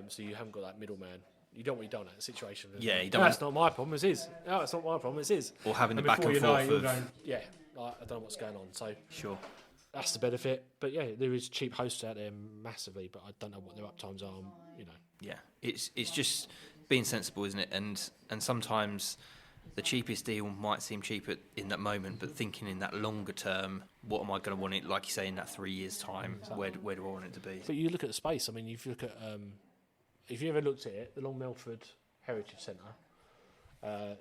So you haven't got that middleman. You don't want to that situation.
Yeah, you don't.
That's not my problem. It's his. No, it's not my problem. It's his.
Or having the
and
back and
before
forth
you're
of
going, yeah, I don't know what's going on. So
sure.
That's the benefit. But yeah, there is cheap hosts out there massively, but I don't know what their uptimes are. You know.
Yeah, it's just being sensible, isn't it? And sometimes the cheapest deal might seem cheap in that moment, but thinking in that longer term, what am I going to want it, like you say, in that 3 years' time? Exactly. Where do I want it to be?
But you look at the space. I mean, if you look at, if you ever looked at it, the Long Melford Heritage Centre,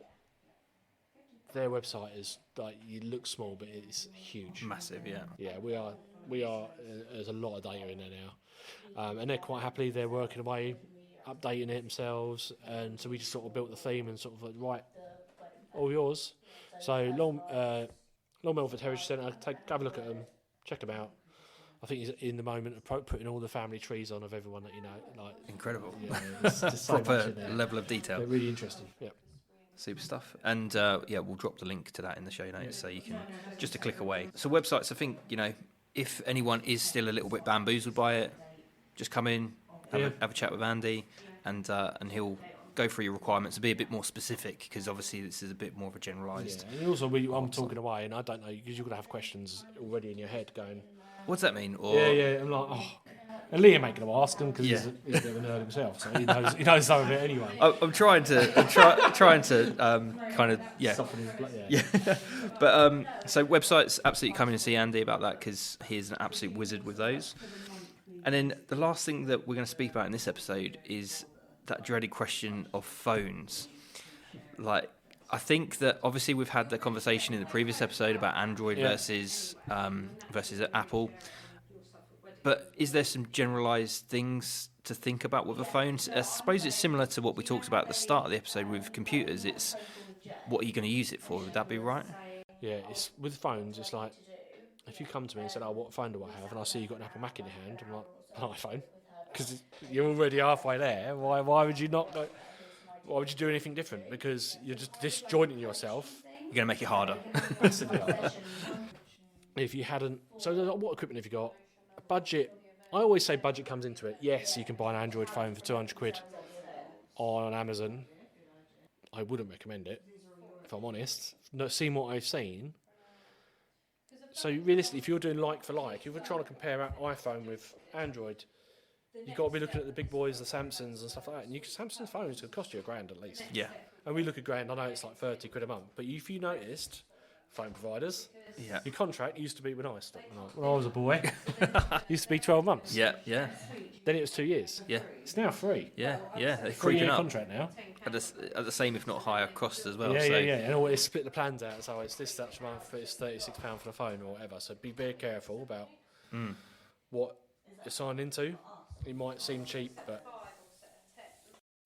their website is like, you look small, but it's huge,
massive. Yeah.
Yeah, we are. There's a lot of data in there now, and they're quite happily. They're working away, updating it themselves, and so we just sort of built the theme and sort of like, right, all yours. So Long Melford Heritage Centre, have a look at them, check them out. I think he's in the moment of putting all the family trees on of everyone that you know. Like
incredible,
yeah, it's just so
proper level of detail.
They're really interesting. Yeah,
super stuff. And we'll drop the link to that in the show notes, so you can just a click away. So websites, I think if anyone is still a little bit bamboozled by it, just come in, have a chat with Andy, and he'll go through your requirements and be a bit more specific, because obviously this is a bit more of a generalised.
Yeah, and also I'm talking away, and I don't know, because you're going to have questions already in your head going,
what's that mean? Or
yeah, I'm like, oh. And Liam ain't going to ask him because he's a bit of a nerd himself, so he knows some of it anyway.
I'm trying to kind of
soften his blood,
yeah. But so websites, absolutely come in and see Andy about that, because he's an absolute wizard with those. And then the last thing that we're going to speak about in this episode is that dreaded question of phones. Like, I think that obviously we've had the conversation in the previous episode about Android versus Apple. But is there some generalised things to think about with a phone? I suppose it's similar to what we talked about at the start of the episode with computers. It's what are you going to use it for? Would that be right?
Yeah, it's with phones. It's like if you come to me and said, "Oh, what phone do I have?" and I see you got an Apple Mac in your hand, I'm like, "An iPhone," because you're already halfway there. Why would you not? Why would you do anything different? Because you're just disjointing yourself.
You're going to make it harder.
Massively harder. If you hadn't, so what equipment have you got? A budget I always say budget comes into it. Yes, you can buy an Android phone for 200 quid on Amazon. I wouldn't recommend it, if I'm honest. Not seeing what I've seen. So realistically, if you're doing like for like, if you're trying to compare an iPhone with Android, you've got to be looking at the big boys, the Samsungs and stuff like that. And Samsung phones could cost you £1,000 at least.
Yeah.
And we look at grand, I know it's like 30 quid a month, but if you noticed, phone providers,
Yeah.
your contract used to be, when I was a boy, used to be 12 months.
Yeah. Yeah.
Then it was 2 years.
Yeah.
It's now 3.
Yeah. Yeah. They're
3-year
creeping up
contract now.
at the same, if not higher, cost as well.
Yeah,
so.
yeah. And always split the plans out. So it's this such month, it's £36 for the phone or whatever. So be very careful about what you're signed into. It might seem cheap, but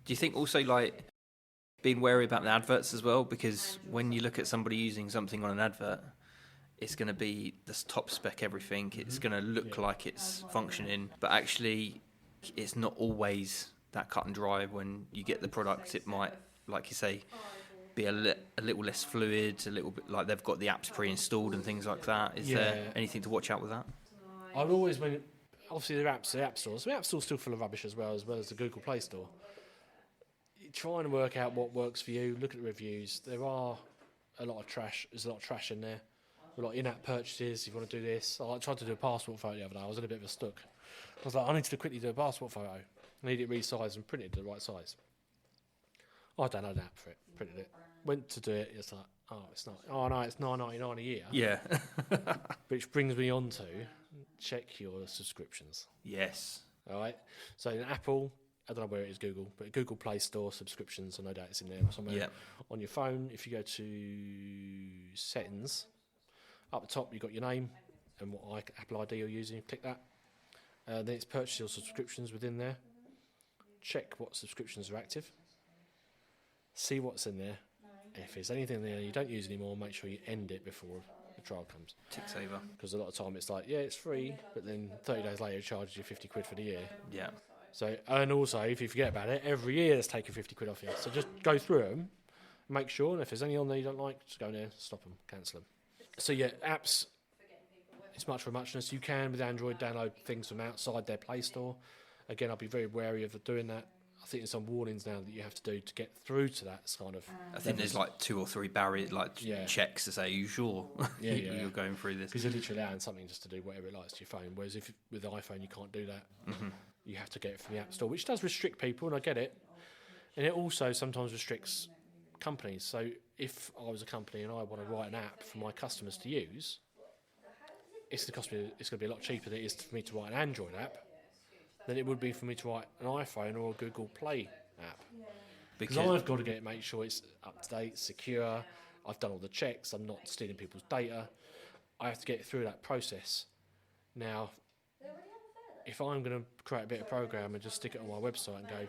Do you think also like being wary about the adverts as well? Because when you look at somebody using something on an advert, it's going to be this top spec everything. It's going to look like it's functioning, but actually it's not always that cut and dry. When you get the product, it might, like you say, be a little less fluid, a little bit like they've got the apps pre-installed and things like that. Is there anything to watch out with that?
I've always been, obviously the app stores. The app store's still full of rubbish as well as the Google Play Store. Trying to work out what works for you. Look at the reviews. There are a lot of trash. There's a lot of trash in there. A lot of in-app purchases. If you want to do this, I tried to do a passport photo the other day. I was in a bit of a stuck. I was like, I need to quickly do a passport photo. I need it resized and printed to the right size. I don't know an app for it. Printed it. Went to do it. It's like, oh, it's not. Oh no, it's £9.99 a year.
Yeah.
Which brings me on to check your subscriptions.
Yes.
All right. So in Apple, I don't know where it is, Google, but Google Play Store subscriptions, I no doubt it's in there somewhere.
Yeah.
On your phone, if you go to settings, up the top you've got your name and what Apple ID you're using, click that. Then it's purchase your subscriptions within there. Check what subscriptions are active. See what's in there. If there's anything there you don't use anymore, make sure you end it before the trial comes.
Ticks over.
Because a lot of time it's like, yeah, it's free, but then 30 days later it charges you 50 quid for the year.
Yeah.
So, and also, if you forget about it, every year it's taking 50 quid off you. So just go through them, make sure, and if there's any on there you don't like, just go in there, stop them, cancel them. So yeah, apps, it's much for a muchness. You can, with Android, download things from outside their Play Store. Again, I'll be very wary of doing that. I think there's some warnings now that you have to do to get through to that kind of...
I think there's like 2 or 3 barriers, checks to say, are you sure you're going through this?
Because you're literally allowing something just to do whatever it likes to your phone, whereas if with the iPhone you can't do that.
Mm-hmm.
You have to get it from the App Store, which does restrict people, and I get it. And it also sometimes restricts companies. So if I was a company and I want to write an app for my customers to use, it's going to be a lot cheaper than it is for me to write an Android app than it would be for me to write an iPhone or a Google Play app. Because I've got to make sure it's up to date, secure. I've done all the checks. I'm not stealing people's data. I have to get through that process. Now, if I'm going to create a bit of program and just stick it on my website and go,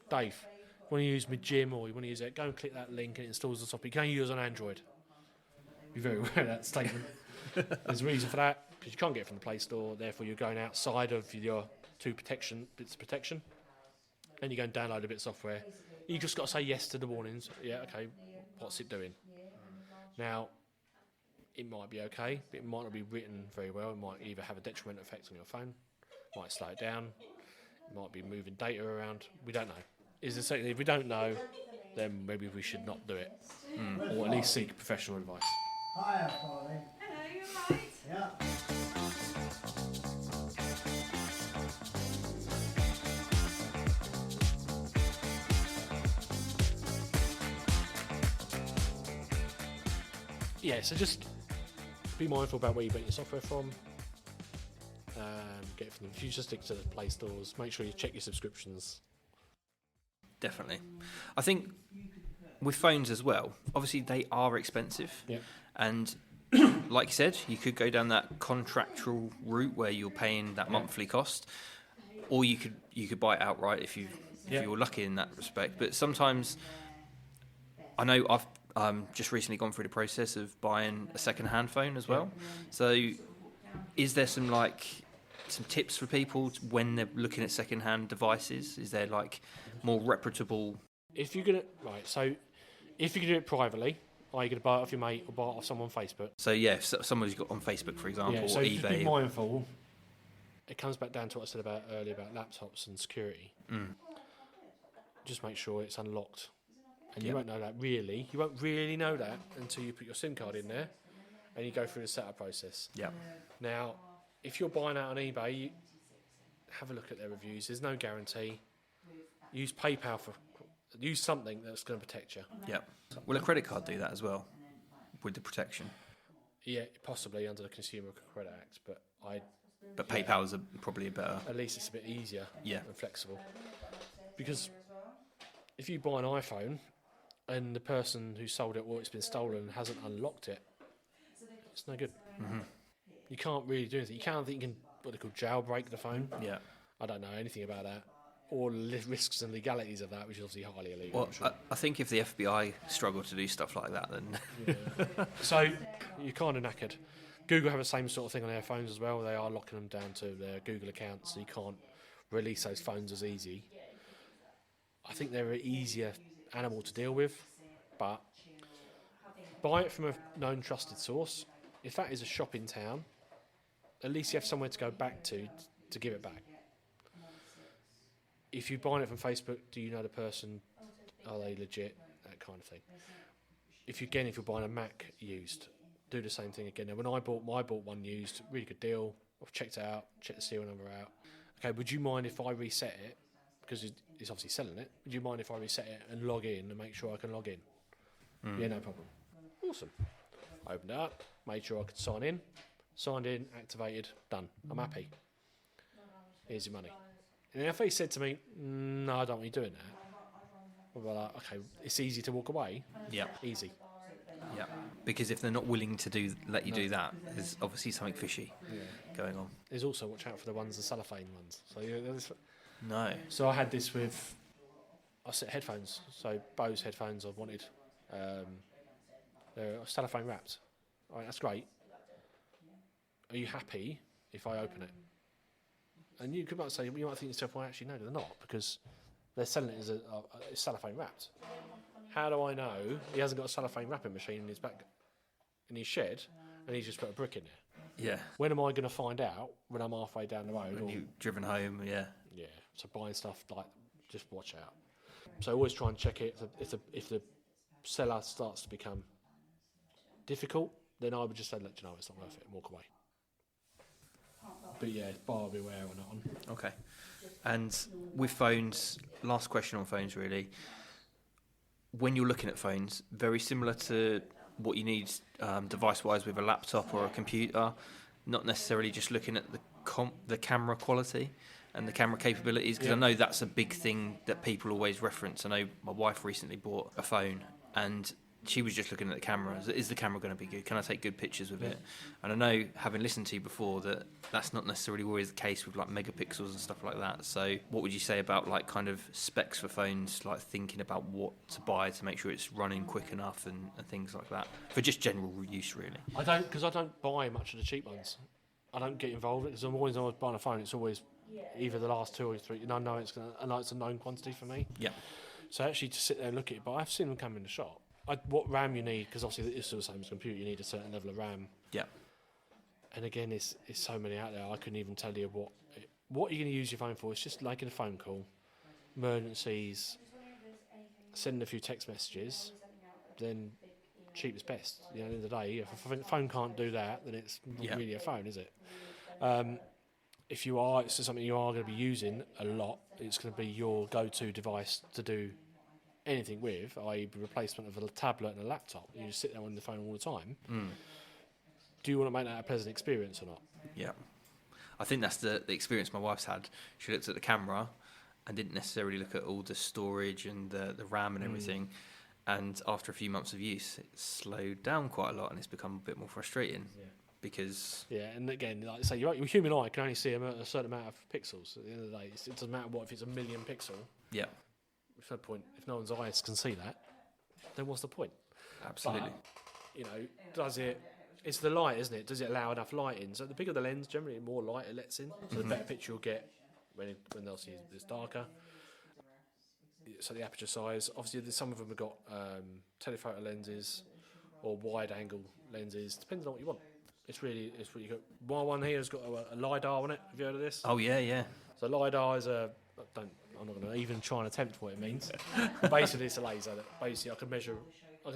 Dave, you want to use my gym or you want to use it, go and click that link and it installs the software. You can use it on Android. Be very aware of that statement. There's a reason for that, because you can't get it from the Play Store, therefore you're going outside of your 2 bits of protection, and you go and download a bit of software. You just got to say yes to the warnings. Yeah, okay, what's it doing? Now, it might be okay, but it might not be written very well. It might either have a detrimental effect on your phone, might slow it down, it might be moving data around. We don't know. If we don't know, then maybe we should not do it, or at least seek professional advice.
Hiya, Farley.
Hello, you alright?
Yeah.
Yeah, so just be mindful about where you get your software from. Get it from the future, stick to the Play Stores. Make sure you check your subscriptions.
Definitely. I think with phones as well, obviously they are expensive.
Yeah.
And like you said, you could go down that contractual route where you're paying that monthly cost, or you could buy it outright if you're lucky in that respect. But sometimes, I know I've just recently gone through the process of buying a second-hand phone as well. So, is there some tips for people when they're looking at second-hand devices? Is there more reputable?
If you're gonna if you can do it privately, are you going to buy it off your mate or buy it off someone on Facebook?
So yeah, if somebody's got on Facebook, for example, or
so just be
eBay.
mindful. it comes back down to what I said about earlier about laptops and security. Just make sure it's unlocked. And you won't know that really. You won't really know that until you put your SIM card in there and you go through the setup process.
Yeah.
Now, if you're buying out on eBay, you have a look at their reviews. There's no guarantee. Use PayPal use something that's going to protect you.
Yeah. Will a credit card do that as well with the protection?
Yeah, possibly under the Consumer Credit Act, but
PayPal is probably a better.
at least it's a bit easier
Yeah.
and flexible. Because if you buy an iPhone and the person who sold it or it's been stolen hasn't unlocked it, it's no good. You can't really do anything. You can't think you can what they call jailbreak the phone.
Yeah.
I don't know anything about that. Or the risks and legalities of that, which is obviously highly illegal.
Well,
I'm sure.
I think if the FBI struggle to do stuff like that, then
So you're kind of knackered. Google have the same sort of thing on their phones as well. They are locking them down to their Google accounts, so you can't release those phones as easy. I think they're an easier animal to deal with, but buy it from a known trusted source. If that is a shop in town, at least you have somewhere to go back to give it back. If you're buying it from Facebook, do you know the person? Are they legit? That kind of thing. If you're buying a Mac used, do the same thing again. Now, when I bought one used, really good deal. I've checked it out, checked the serial number out. Okay, would you mind if I reset it? Because it's obviously selling it. Would you mind if I reset it and log in and make sure I can log in? Yeah, no problem. Awesome. I opened it up, made sure I could sign in, signed in, activated, done. I'm happy. Here's your money. And if he said to me, no, I don't want you doing that, I'd be like, okay, it's easy to walk away.
yeah,
Easy.
yeah. Because if they're not willing to let you do that, there's obviously something fishy going on.
There's also watch out for the cellophane ones.
No.
So I had this with, I set headphones. So Bose headphones I've wanted. They're cellophane wrapped. All right, that's great. Are you happy if I open it? And you might say, you might think to yourself, well, actually, no, they're not, because they're selling it as a cellophane wrapped. How do I know he hasn't got a cellophane wrapping machine in his back, in his shed, and he's just put a brick in there?
Yeah.
When am I going to find out? When I'm halfway down the road?
When you've driven home, yeah.
Yeah. So buying stuff like, just watch out. So always try and check it. If the seller starts to become difficult, then I would just say, look, you know, it's not worth it, and walk away. But yeah, buyer beware on that one.
Okay. And with phones, last question on phones really. When you're looking at phones, very similar to what you need device-wise with a laptop or a computer, not necessarily just looking at the camera quality and the camera capabilities, because I know that's a big thing that people always reference. I know my wife recently bought a phone and she was just looking at the camera. Is the camera going to be good? Can I take good pictures with it? And I know, having listened to you before, that that's not necessarily always the case with like megapixels and stuff like that. So what would you say about like kind of specs for phones, like thinking about what to buy to make sure it's running quick enough and things like that, for just general use really?
I don't buy much of the cheap ones. I don't get involved because I'm always buying a phone. It's always either the last two or three. And I know it's a known quantity for me.
Yeah.
So actually to sit there and look at it, but I've seen them come in the shop. What RAM you need, because obviously it's the same as a computer, you need a certain level of RAM.
Yeah.
And again, it's so many out there, I couldn't even tell you what you're going to use your phone for. It's just making a phone call, emergencies, sending a few text messages, then cheap is best. At the end of the day, if a phone can't do that, then it's not really a phone, is it? If it's something you are going to be using a lot, it's going to be your go-to device to do anything with, i.e. replacement of a tablet and a laptop. You just sit there on the phone all the time. Do you want to make that a pleasant experience or not?
Yeah. I think that's the experience my wife's had. She looked at the camera and didn't necessarily look at all the storage and the RAM and everything. And after a few months of use, it slowed down quite a lot and it's become a bit more frustrating. Yeah. Because... Yeah,
and again, like I say, your human eye can only see a certain amount of pixels. At the end of the day, it doesn't matter if it's a million pixel.
Yeah.
There's no point. If no one's eyes can see that, then what's the point?
Absolutely.
But, it's the light, isn't it? Does it allow enough light in? So the bigger the lens, generally, the more light it lets in. So the better picture you'll get when obviously it's darker. So the aperture size, obviously some of them have got telephoto lenses or wide angle lenses, depending on what you want. it's really good. My one here has got a LiDAR on it. Have you heard of this?
Oh yeah.
So LiDAR is I'm not going to even try and attempt what it means. Basically, it's a laser that basically I can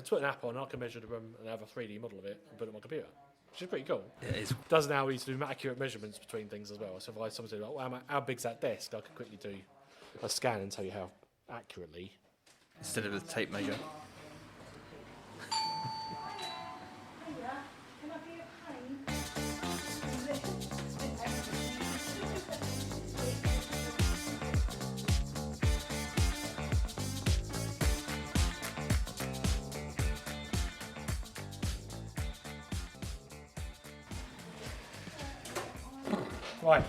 put an app on, I can measure the room and have a 3D model of it and put it on my computer, which is pretty cool.
It is.
Does allow me to do accurate measurements between things as well. So if someone says, how big's that desk, I can quickly do a scan and tell you how accurately.
Instead of a tape measure.
Right.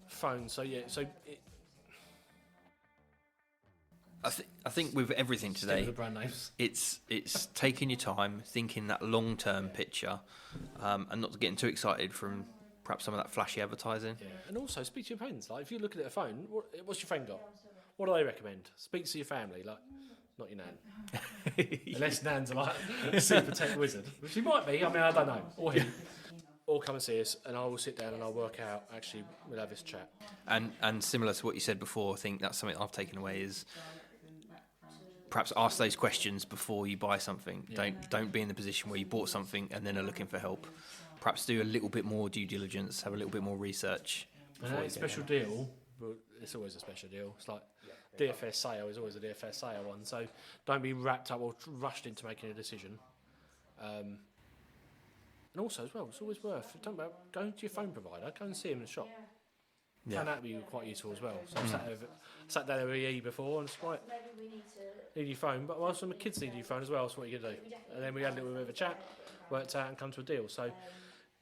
Phone. So yeah.
I think with everything
Stick with
today,
the brand names.
it's taking your time, thinking that long-term picture, and not getting too excited from perhaps some of that flashy advertising.
Yeah. And also speak to your friends. Like if you're looking at a phone, what's your friend got? What do they recommend? Speak to your family. Like not your nan. Unless nan's like a super tech wizard, which he might be. I mean, I don't know. Or him. Or come and see us, and I will sit down and I'll work out. Actually, we'll have this chat.
And similar to what you said before, I think that's something I've taken away is perhaps ask those questions before you buy something. Yeah. Don't be in the position where you bought something and then are looking for help. Perhaps do a little bit more due diligence, have a little bit more research.
And a special deal, but it's always a special deal. It's like DFS sale is always a DFS sale one. So don't be wrapped up or rushed into making a decision. And also as well, it's always worth going to your phone provider, go and see him in the shop. Yeah. And that'd be quite useful as well. So I sat down at EE before and it's like, need your phone, but also my kids need your phone as well, so what are you going to do? And then we had a little bit of a chat, worked out and come to a deal. So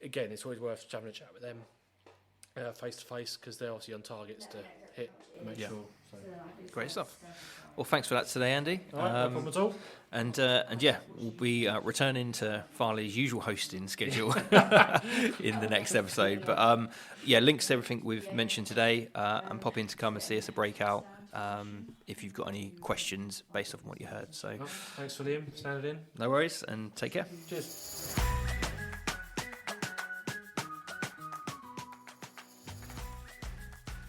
again, it's always worth having a chat with them face to face because they're obviously on targets to hit and make sure. So.
Great stuff. Well, thanks for that today, Andy.
All right, no problem at all.
And yeah, we'll be returning to Farley's usual hosting schedule in the next episode. But yeah, links to everything we've mentioned today, and pop in to come and see us at Breakout if you've got any questions based off what you heard. So
thanks for Liam, standing in.
No worries, and take care.
Cheers.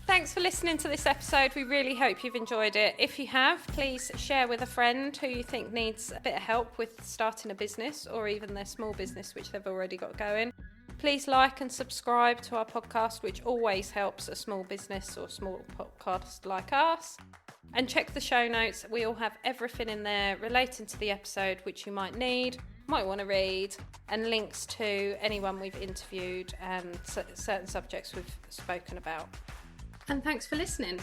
Thanks for listening to this episode. We really hope you've enjoyed it. If you have, please share with a friend who you think needs a bit of help with starting a business or even their small business, which they've already got going. Please like and subscribe to our podcast, which always helps a small business or small podcast like us. And check the show notes. We all have everything in there relating to the episode which you might need, might want to read, and links to anyone we've interviewed and certain subjects we've spoken about. And thanks for listening.